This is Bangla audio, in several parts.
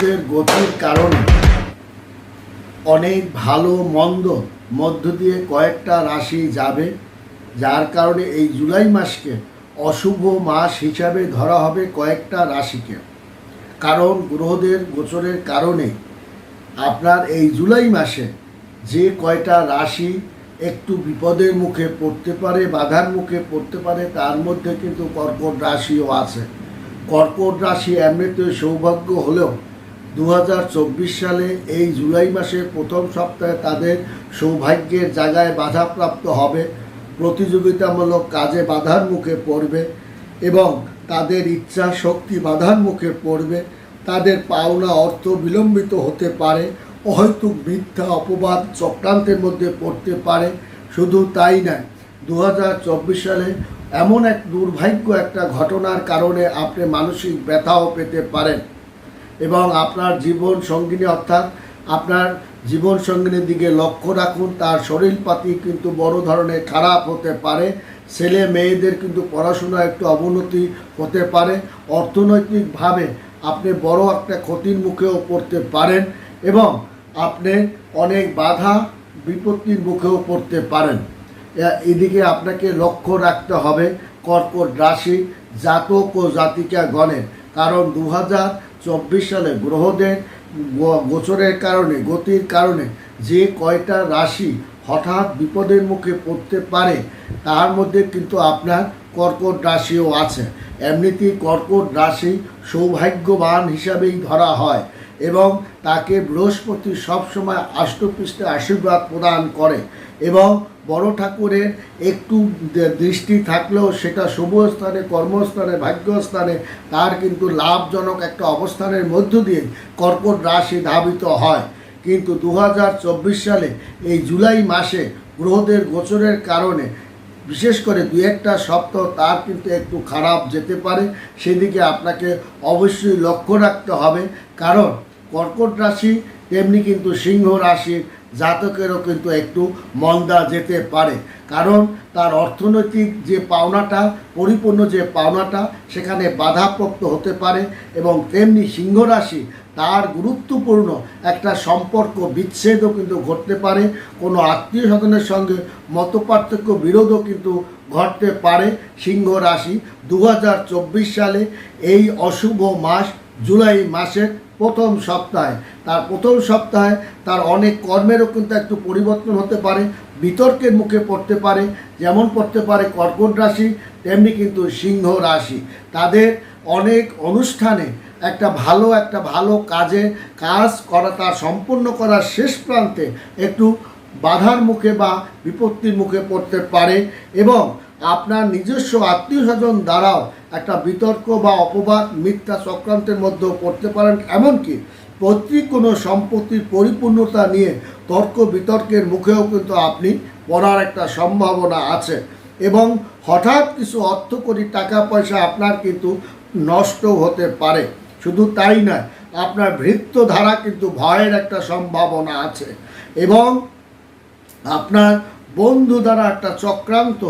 গ্রহদের গতির কারণে অনেক ভালো মন্দ মধ্য দিয়ে কয়েকটা রাশি যাবে, যার কারণে এই জুলাই মাসকে অশুভ মাস হিসাবে ধরা হবে কয়েকটা রাশিকে। কারণ গ্রহদের গোচরের কারণে আপনার এই জুলাই মাসে যে কয়টা রাশি একটু বিপদের মুখে পড়তে পারে, বাধার মুখে পড়তে পারে, তার মধ্যে কিন্তু কর্কট রাশিও আছে। কর্কট রাশি এমনিতে সৌভাগ্য হলেও 2024 সালে এই জুলাই মাসের প্রথম সপ্তাহে তাদের সৌভাগ্যের জায়গায় বাধাপ্রাপ্ত হবে, প্রতিযোগিতামূলক কাজে বাধার মুখে পড়বে এবং তাদের ইচ্ছা শক্তি বাধার মুখে পড়বে। তাদের পাওনা অর্থ বিলম্বিত হতে পারে, অহেতুক মিথ্যা অপবাদ চক্রান্তের মধ্যে পড়তে পারে। শুধু তাই নয়, 2024 সালে এমন এক দুর্ভাগ্য একটা ঘটনার কারণে আপনি মানসিক ব্যথাও পেতে পারেন এবং আপনার জীবন সঙ্গিনী অর্থাৎ আপনার জীবন সঙ্গিনীর দিকে লক্ষ্য রাখুন। তার শরীরপাতি কিন্তু বড় ধরনের খারাপ হতে পারে। ছেলে মেয়েদের কিন্তু পড়াশোনা একটু অবনতি হতে পারে। অর্থনৈতিকভাবে আপনি বড় একটা ক্ষতির মুখেও পড়তে পারেন এবং আপনি অনেক বাধা বিপত্তির মুখেও পড়তে পারেন। এদিকে আপনাকে লক্ষ্য রাখতে হবে কর্কট রাশি জাতক ও জাতিকা গণের। কারণ 2024 সালে গ্রহদের গোচরের কারণে গতির কারণে যে কয়টা রাশি হঠাৎ বিপদের মুখে পড়তে পারে তার মধ্যে কিন্তু আপনার কর্কট রাশিও আছে। এমনিতেই কর্কট রাশি সৌভাগ্যবান হিসাবেই ধরা হয় এবং তাকে বৃহস্পতি সবসময় আষ্টপৃষ্ঠে আশীর্বাদ প্রদান করে এবং বড় ঠাকুরের একটু দৃষ্টি থাকলেও সেটা শুভ স্থানে, কর্মস্থানে, ভাগ্যস্থানে তার কিন্তু লাভজনক একটা অবস্থানের মধ্য দিয়ে কর্কট রাশি ধাবিত হয়। কিন্তু 2024 সালে এই জুলাই মাসে গ্রহদের গোচরের কারণে বিশেষ করে 2-1টা সপ্তাহ তার কিন্তু একটু খারাপ যেতে পারে। সেদিকে আপনাকে অবশ্যই লক্ষ্য রাখতে হবে। কারণ কর্কট রাশি তেমনি কিন্তু সিংহ রাশির জাতকেরও কিন্তু একটু মন্দা যেতে পারে। কারণ তার অর্থনৈতিক যে পাওনাটা, পরিপূর্ণ যে পাওনাটা, সেখানে বাধাপ্রাপ্ত হতে পারে এবং তেমনি সিংহ রাশি তার গুরুত্বপূর্ণ একটা সম্পর্ক বিচ্ছেদও কিন্তু ঘটতে পারে। কোনো আত্মীয় স্বজনের সঙ্গে মতপার্থক্য বিরোধও কিন্তু ঘটতে পারে। সিংহ রাশি 2024 সালে এই অশুভ মাস জুলাই মাসের প্রথম সপ্তাহে তার অনেক কর্মেরও কিন্তু একটু পরিবর্তন হতে পারে, বিতর্কের মুখে পড়তে পারে। যেমন পড়তে পারে কর্কট রাশি, তেমনি কিন্তু সিংহ রাশি তাদের অনেক অনুষ্ঠানে একটা ভালো কাজ করা, তার সম্পূর্ণ করার শেষ প্রান্তে একটু বাধার মুখে বা বিপত্তির মুখে পড়তে পারে এবং আপনার নিজস্ব আত্মীয় স্বজন দ্বারাও একটা বিতর্ক বা অপবাদ মিথ্যা চক্রান্তের মধ্যেও পড়তে পারেন। এমনকি পৈতৃক কোনো সম্পত্তির পরিপূর্ণতা নিয়ে তর্ক বিতর্কের মুখেও কিন্তু আপনি পড়ার একটা সম্ভাবনা আছে এবং হঠাৎ কিছু অর্থকরী টাকা পয়সা আপনার কিন্তু নষ্ট হতে পারে। শুধু তাই নয়, আপনার ভৃত্যধারা কিন্তু ভয়ের একটা সম্ভাবনা আছে এবং আপনার বন্ধু দ্বারা একটা চক্রান্ত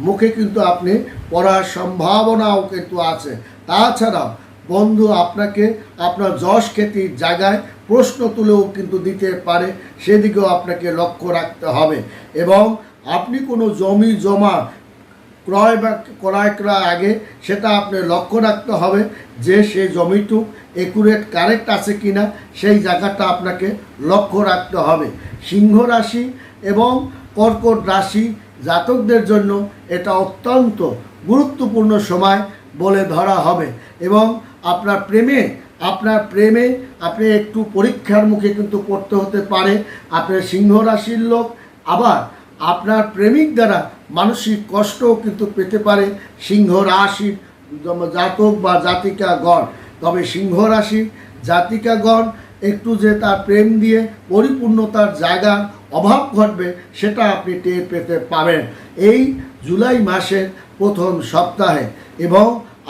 মুখে কিন্তু আপনি পড়ার সম্ভাবনাও কিন্তু আছে। তাছাড়াও বন্ধু আপনাকে আপনার যশ খ্যাতির জায়গায় প্রশ্ন তুলেও কিন্তু দিতে পারে, সেদিকেও আপনাকে লক্ষ্য রাখতে হবে এবং আপনি কোনো জমি জমা ক্রয় করার আগে সেটা আপনি লক্ষ্য রাখতে হবে যে সেই জমিটুক একুরেট কারেক্ট আছে কিনা, সেই জায়গাটা আপনাকে লক্ষ্য রাখতে হবে। সিংহ রাশি এবং কর্কট রাশি জাতকদের জন্য এটা অত্যন্ত গুরুত্বপূর্ণ সময় বলে ধরা হবে এবং আপনার প্রেমে আপনি একটু পরীক্ষার মুখে কিন্তু পড়তে হতে পারে। আপনার সিংহ রাশির লোক আবার আপনার প্রেমিক দ্বারা মানসিক কষ্টও কিন্তু পেতে পারে সিংহ রাশির জাতক বা জাতিকাগণ। তবে সিংহ রাশি জাতিকাগণ একটু যে তার প্রেম দিয়ে পরিপূর্ণতার জায়গার অভাব ঘটবে সেটা আপনি টের পেতে পারেন এই জুলাই মাসের প্রথম সপ্তাহে এবং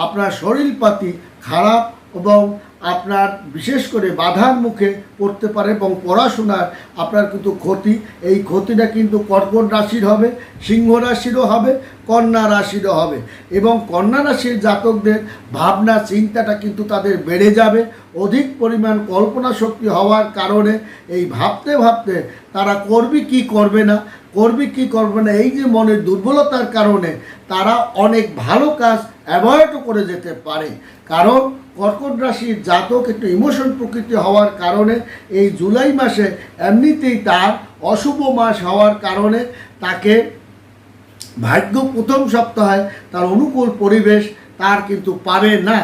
আপনার শরীরপাতি খারাপ এবং আপনার বিশেষ করে বাধার মুখে পড়তে পারে এবং পড়াশোনার আপনার কিন্তু ক্ষতি, এই ক্ষতিটা কিন্তু কর্কট রাশির হবে, সিংহ রাশিরও হবে, কন্যা রাশিরও হবে। এবং কন্যা রাশির জাতকদের ভাবনা চিন্তাটা কিন্তু তাদের বেড়ে যাবে, অধিক পরিমাণ কল্পনা শক্তি হওয়ার কারণে এই ভাবতে ভাবতে তারা করবে কি করবে না, এই যে মনের দুর্বলতার কারণে তারা অনেক ভালো কাজ অ্যাভয়েডও করে যেতে পারে। কারণ কর্কট রাশির জাতক একটু ইমোশন প্রকৃতি হওয়ার কারণে এই জুলাই মাসে এমনিতেই তার অশুভ মাস হওয়ার কারণে তাকে ভাগ্য প্রথম সপ্তাহে তার অনুকূল পরিবেশ তার কিন্তু পাবে না।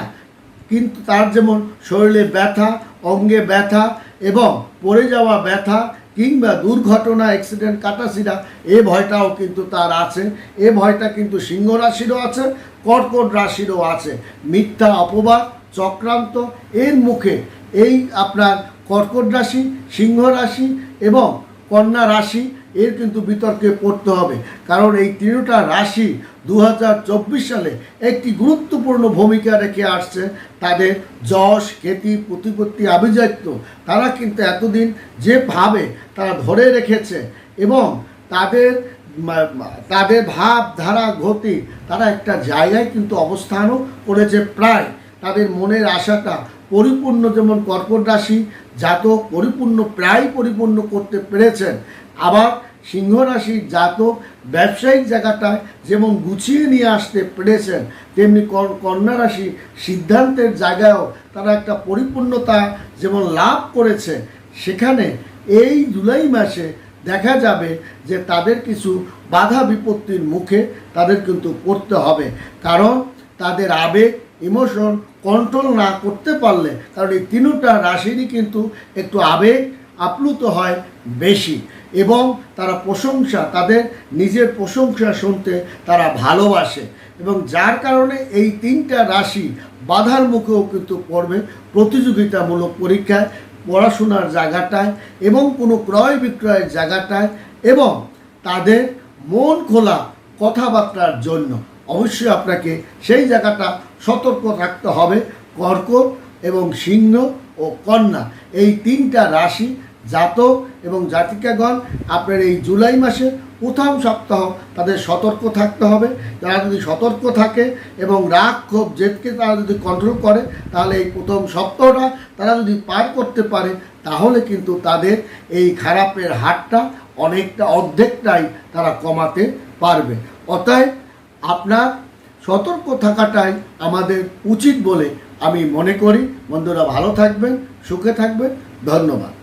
কিন্তু তার যেমন শরীরে ব্যথা, অঙ্গে ব্যথা এবং পড়ে যাওয়া ব্যথা কিংবা দুর্ঘটনা, অ্যাক্সিডেন্ট, কাটাছিড়া এ ভয়টাও কিন্তু তার আছে। এ ভয়টা কিন্তু সিংহ রাশিরও আছে, কর্কট রাশিরও আছে। মিথ্যা অপবাদ, চক্রান্ত এর মুখে এই আপনার কর্কট রাশি, সিংহ রাশি এবং কন্যা রাশি এর কিন্তু বিতর্কে পড়তে হবে। কারণ এই তিনটা রাশি 2024 সালে একটি গুরুত্বপূর্ণ ভূমিকা রেখে আসছে। তাদের যশ, খ্যাতি, প্রতিপত্তি, আভিজাত্য তারা কিন্তু এতদিন যেভাবে তারা ধরে রেখেছে এবং তাদের ভাব ধারা গতি তারা একটা জায়গায় কিন্তু অবস্থানও করেছে। প্রায় তাদের মনের আশাটা পরিপূর্ণ, যেমন কর্কট রাশি জাতক প্রায় পরিপূর্ণ করতে পেরেছেন। আবার সিংহ রাশির জাতক ব্যবসায়িক জায়গাটায় যেমন গুছিয়ে নিয়ে আসতে পেরেছেন, তেমনি কন্যা রাশি সিদ্ধান্তের জায়গায়ও তারা একটা পরিপূর্ণতা যেমন লাভ করেছে। সেখানে এই জুলাই মাসে দেখা যাবে যে তাদের কিছু বাধা বিপত্তির মুখে তাদের কিন্তু পড়তে হবে। কারণ তাদের আবেগ, ইমোশন কন্ট্রোল না করতে পারলে, কারণ এই তিনটা রাশিরই কিন্তু একটু আবেগ আপ্লুত হয় বেশি এবং তারা প্রশংসা, তাদের নিজের প্রশংসা শুনতে তারা ভালোবাসে এবং যার কারণে এই তিনটা রাশি বাধার মুখেও কিন্তু পড়বে প্রতিযোগিতামূলক পরীক্ষায়, পড়াশোনার জায়গাটায় এবং কোনো ক্রয় বিক্রয়ের জায়গাটায় এবং তাদের মন খোলা কথাবার্তার জন্য অবশ্যই আপনাকে সেই জায়গাটা সতর্ক থাকতে হবে। কর্কট এবং সিংহ ও কন্যা এই তিনটা রাশি জাতক এবং জাতিকাগণ আপনার এই জুলাই মাসে প্রথম সপ্তাহ তাদের সতর্ক থাকতে হবে। তারা যদি সতর্ক থাকে এবং রাগ, ক্ষোভ, জেদকে তারা যদি কন্ট্রোল করে, তাহলে এই প্রথম সপ্তাহটা তারা যদি পার করতে পারে, তাহলে কিন্তু তাদের এই খারাপের হারটা অর্ধেকটাই তারা কমাতে পারবে। অতএব আপনার সতর্ক থাকাটাই আমাদের উচিত বলে আমি মনে করি। বন্ধুরা ভালো থাকবেন, সুখে থাকবেন, ধন্যবাদ।